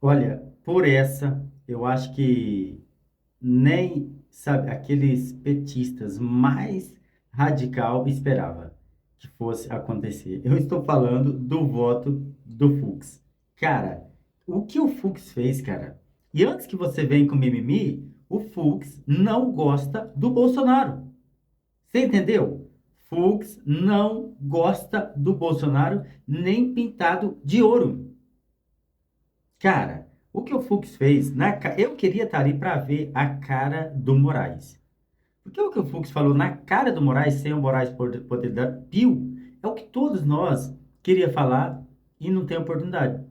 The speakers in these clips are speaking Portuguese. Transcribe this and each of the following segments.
Olha, por essa, eu acho que nem, sabe, aqueles petistas mais radical esperava que fosse acontecer. Eu estou falando do voto do Fux. Cara, o que o Fux fez, cara? E antes que você venha com mimimi, o Fux não gosta do Bolsonaro. Você entendeu? Fux não gosta do Bolsonaro nem pintado de ouro. Cara, o que o Fux fez, eu queria estar ali para ver a cara do Moraes. Porque o que o Fux falou na cara do Moraes, sem o Moraes poder dar pio, é o que todos nós queria falar e não tem oportunidade.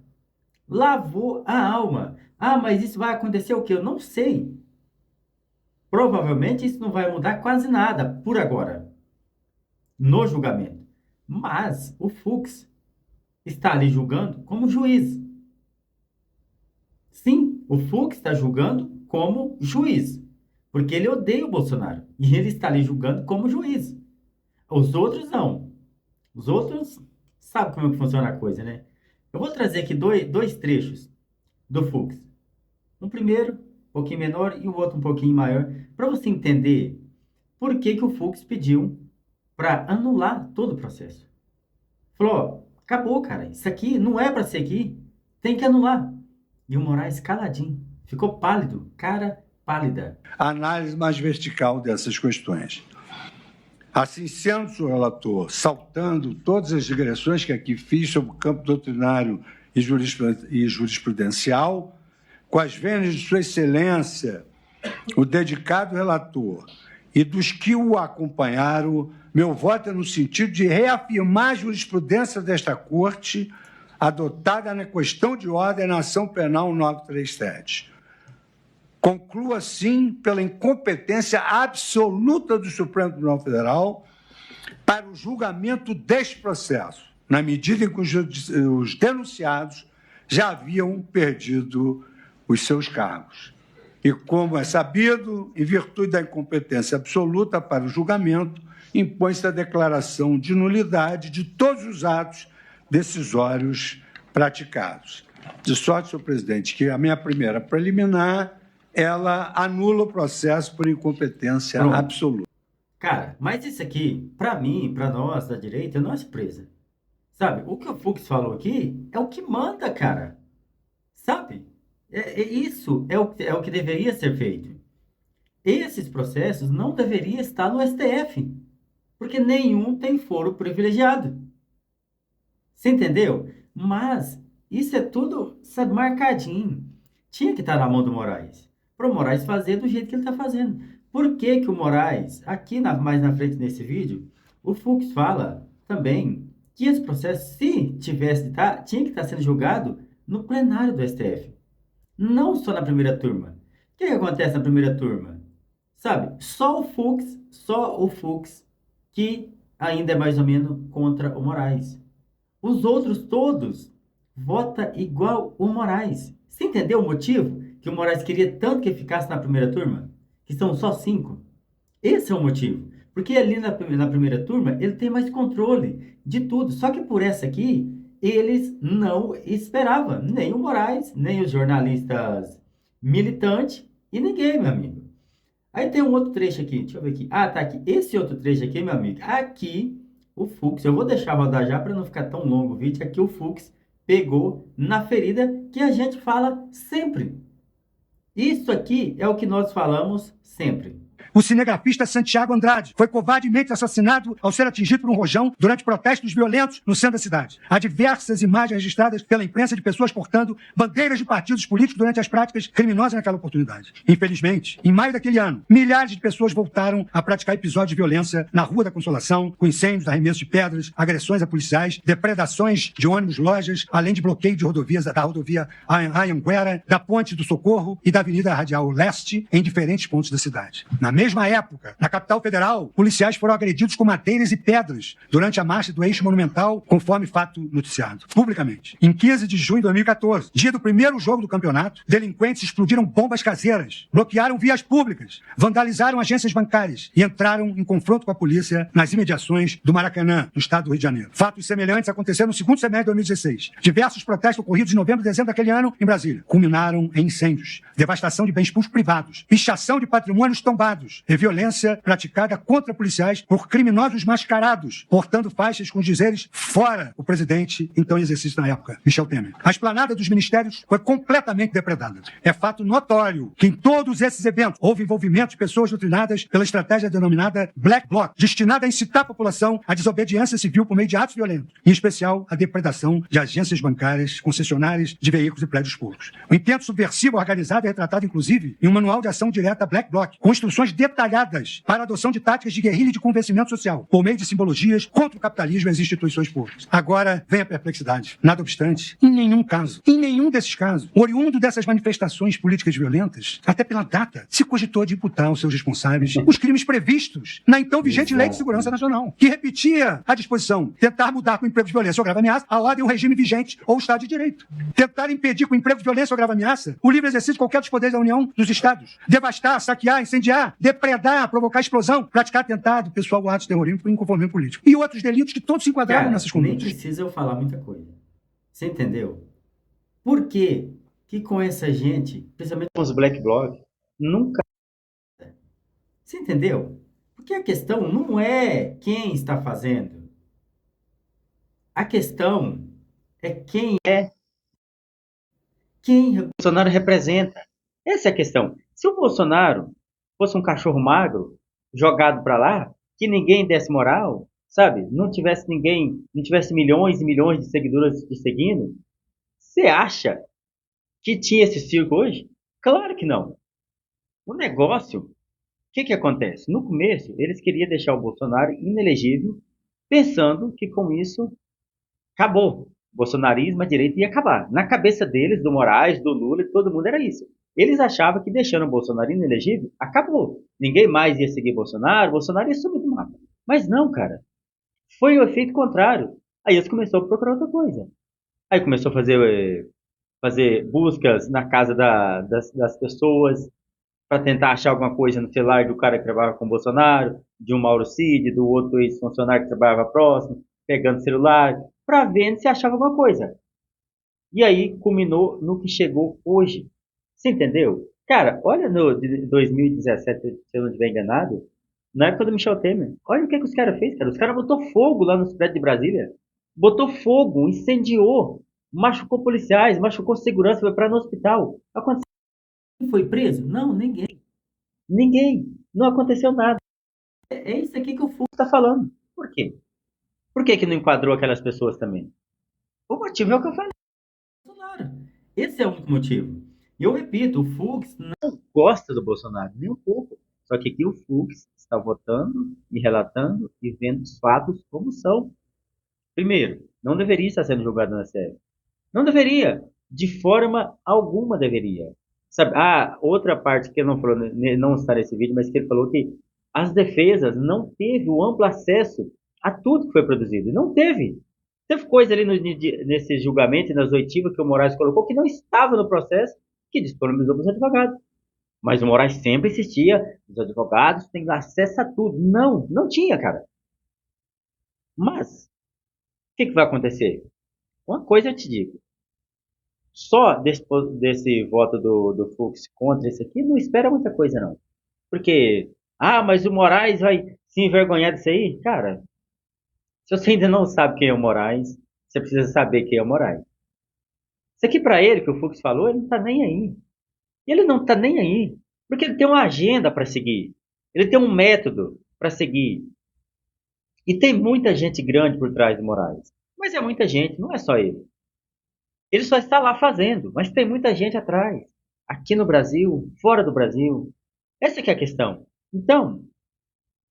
Lavou a alma. Ah, mas isso vai acontecer o quê? Eu não sei. Provavelmente isso não vai mudar quase nada por agora, no julgamento. Mas o Fux está ali julgando como juiz. Sim, o Fux está julgando como juiz, porque ele odeia o Bolsonaro e ele está ali julgando como juiz. Os outros não. Os outros sabem como é que funciona a coisa, né? Eu vou trazer aqui dois trechos do Fux. Um primeiro, um pouquinho menor, e o outro um pouquinho maior, para você entender por que que o Fux pediu para anular todo o processo. Falou, ó, acabou, cara, isso aqui não é para ser aqui, tem que anular. E o Moraes caladinho, ficou pálido, cara pálida. A análise mais vertical dessas questões. Assim sendo, senhor relator, saltando todas as digressões que aqui fiz sobre o campo doutrinário e jurisprudencial, com as vênias de sua excelência, o dedicado relator e dos que o acompanharam, meu voto é no sentido de reafirmar a jurisprudência desta Corte adotada na questão de ordem na ação penal 937. Concluo, assim, pela incompetência absoluta do Supremo Tribunal Federal para o julgamento deste processo, na medida em que os denunciados já haviam perdido os seus cargos. E, como é sabido, em virtude da incompetência absoluta para o julgamento, impõe-se a declaração de nulidade de todos os atos decisórios praticados. De sorte, senhor presidente, que a minha primeira preliminar ela anula o processo por incompetência Pronto. absoluta. Cara, mas isso aqui, para mim, para nós da direita, não é surpresa. Sabe, o que o Fux falou aqui é o que manda, cara. Sabe? Isso é o que deveria ser feito. Esses processos não deveriam estar no STF, porque nenhum tem foro privilegiado. Você entendeu? Mas isso é tudo, sabe, marcadinho. Tinha que estar na mão do Moraes. Para o Moraes fazer do jeito que ele está fazendo. Por que que o Moraes, aqui mais na frente nesse vídeo, o Fux fala também que esse processo, se tivesse, tinha que estar sendo julgado no plenário do STF. Não só na primeira turma. O que que acontece na primeira turma? Sabe, só o Fux que ainda é mais ou menos contra o Moraes. Os outros todos vota igual o Moraes. Você entendeu o motivo que o Moraes queria tanto que ficasse na primeira turma? Que são só 5. Esse é o motivo. Porque ali na primeira turma ele tem mais controle de tudo. Só que por essa aqui, eles não esperavam. Nem o Moraes, nem os jornalistas militantes e ninguém, meu amigo. Aí tem um outro trecho aqui. Deixa eu ver aqui. Ah, tá aqui. Esse outro trecho aqui, meu amigo. Aqui o Fux, eu vou deixar rodar já para não ficar tão longo o vídeo, aqui o Fux pegou na ferida que a gente fala sempre. Isso aqui é o que nós falamos sempre. O cinegrafista Santiago Andrade foi covardemente assassinado ao ser atingido por um rojão durante protestos violentos no centro da cidade. Há diversas imagens registradas pela imprensa de pessoas portando bandeiras de partidos políticos durante as práticas criminosas naquela oportunidade. Infelizmente, em maio daquele ano, milhares de pessoas voltaram a praticar episódios de violência na Rua da Consolação, com incêndios, arremessos de pedras, agressões a policiais, depredações de ônibus, lojas, além de bloqueio de rodovias da rodovia Anhanguera, da Ponte do Socorro e da Avenida Radial Leste, em diferentes pontos da cidade. Na mesma mesma época, na capital federal, policiais foram agredidos com madeiras e pedras durante a marcha do Eixo Monumental, conforme fato noticiado, publicamente. Em 15 de junho de 2014, dia do primeiro jogo do campeonato, delinquentes explodiram bombas caseiras, bloquearam vias públicas, vandalizaram agências bancárias e entraram em confronto com a polícia nas imediações do Maracanã, no estado do Rio de Janeiro. Fatos semelhantes aconteceram no segundo semestre de 2016. Diversos protestos ocorridos em novembro e dezembro daquele ano em Brasília culminaram em incêndios, devastação de bens públicos privados, pichação de patrimônios tombados e violência praticada contra policiais por criminosos mascarados, portando faixas com dizeres "fora o presidente", então em exercício na época, Michel Temer. A esplanada dos ministérios foi completamente depredada. É fato notório que em todos esses eventos houve envolvimento de pessoas doutrinadas pela estratégia denominada Black Bloc, destinada a incitar a população à desobediência civil por meio de atos violentos, em especial a depredação de agências bancárias, concessionárias de veículos e prédios públicos. O intento subversivo organizado é retratado, inclusive, em um manual de ação direta Black Bloc, com instruções detalhadas para a adoção de táticas de guerrilha e de convencimento social, por meio de simbologias contra o capitalismo e as instituições públicas. Agora vem a perplexidade. Nada obstante, em nenhum desses casos, oriundo dessas manifestações políticas violentas, até pela data, se cogitou de imputar aos seus responsáveis os crimes previstos na então vigente Lei de Segurança Nacional, que repetia a disposição: tentar mudar com emprego de violência ou grave ameaça a ordem ou regime vigente ou o Estado de Direito, tentar impedir com emprego de violência ou grave ameaça o livre exercício de qualquer dos poderes da União dos Estados, devastar, saquear, incendiar, depredar, provocar explosão, praticar atentado, pessoal, atos de terrorismo e inconformismo político. E outros delitos que todos se enquadravam nessas condutas. Nem precisa eu falar muita coisa. Você entendeu? Por quê que com essa gente, principalmente Os Black Bloc, nunca... Você entendeu? Porque a questão não é quem está fazendo. A questão é quem o Bolsonaro representa. Essa é a questão. Se o Bolsonaro fosse um cachorro magro, jogado para lá, que ninguém desse moral, sabe? Não tivesse ninguém, não tivesse milhões e milhões de seguidores te seguindo, você acha que tinha esse circo hoje? Claro que não. O negócio, o que acontece? No começo, eles queriam deixar o Bolsonaro inelegível, pensando que com isso acabou. O bolsonarismo, a direita ia acabar. Na cabeça deles, do Moraes, do Lula, de todo mundo era isso. Eles achavam que deixando o Bolsonaro inelegível, acabou. Ninguém mais ia seguir Bolsonaro ia sumir do mapa. Mas não, cara. Foi o efeito contrário. Aí eles começaram a procurar outra coisa. Aí começou a fazer buscas na casa das pessoas para tentar achar alguma coisa no celular do cara que trabalhava com o Bolsonaro, de um Mauro Cid, do outro ex-funcionário que trabalhava próximo, pegando o celular, para ver se achava alguma coisa. E aí culminou no que chegou hoje. Você entendeu? Cara, olha no de 2017, se eu não estiver enganado, na época do Michel Temer, olha o que os caras fez, cara. Os caras botou fogo lá nos prédios de Brasília. Botou fogo, incendiou, machucou policiais, machucou segurança, foi para no hospital. Aconteceu. foi preso? Não, ninguém. Ninguém. Não aconteceu nada. É isso aqui que o Fux Está falando. Por quê? Por que não enquadrou aquelas pessoas também? O motivo é o que eu falei. Bolsonaro. Esse é o único motivo. E eu repito, o Fux Não gosta do Bolsonaro, nem um pouco. Só que aqui o Fux está votando e relatando e vendo os fatos como são. Primeiro, não deveria estar sendo julgado na série. Não deveria. De forma alguma deveria. Sabe? Outra parte que ele não falou, não está nesse vídeo, mas que ele falou que as defesas não teve o amplo acesso a tudo que foi produzido. Não teve. Teve coisa ali nesse julgamento, nas oitivas que o Moraes colocou, que não estava no processo, que disponibilizou para os advogados. Mas o Moraes sempre insistia, os advogados têm acesso a tudo. Não, não tinha, cara. Mas, o que vai acontecer? Uma coisa eu te digo. Só desse voto do Fux contra esse aqui, não espera muita coisa, não. Porque, mas o Moraes vai se envergonhar disso aí? Cara, se você ainda não sabe quem é o Moraes, você precisa saber quem é o Moraes. Isso aqui para ele, que o Fux falou, ele não tá nem aí. Ele não tá nem aí. Porque ele tem uma agenda para seguir. Ele tem um método para seguir. E tem muita gente grande por trás do Moraes. Mas é muita gente, não é só ele. Ele só está lá fazendo, mas tem muita gente atrás. Aqui no Brasil, fora do Brasil. Essa que é a questão. Então,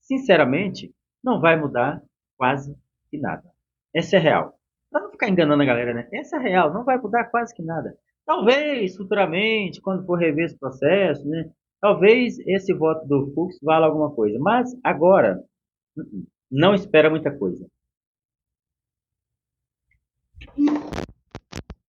sinceramente, não vai mudar quase que nada. Essa é real. Para não ficar enganando a galera, né? Essa é real, não vai mudar quase que nada. Talvez, futuramente, quando for rever esse processo, né? Talvez esse voto do Fux valha alguma coisa, mas agora não espera muita coisa.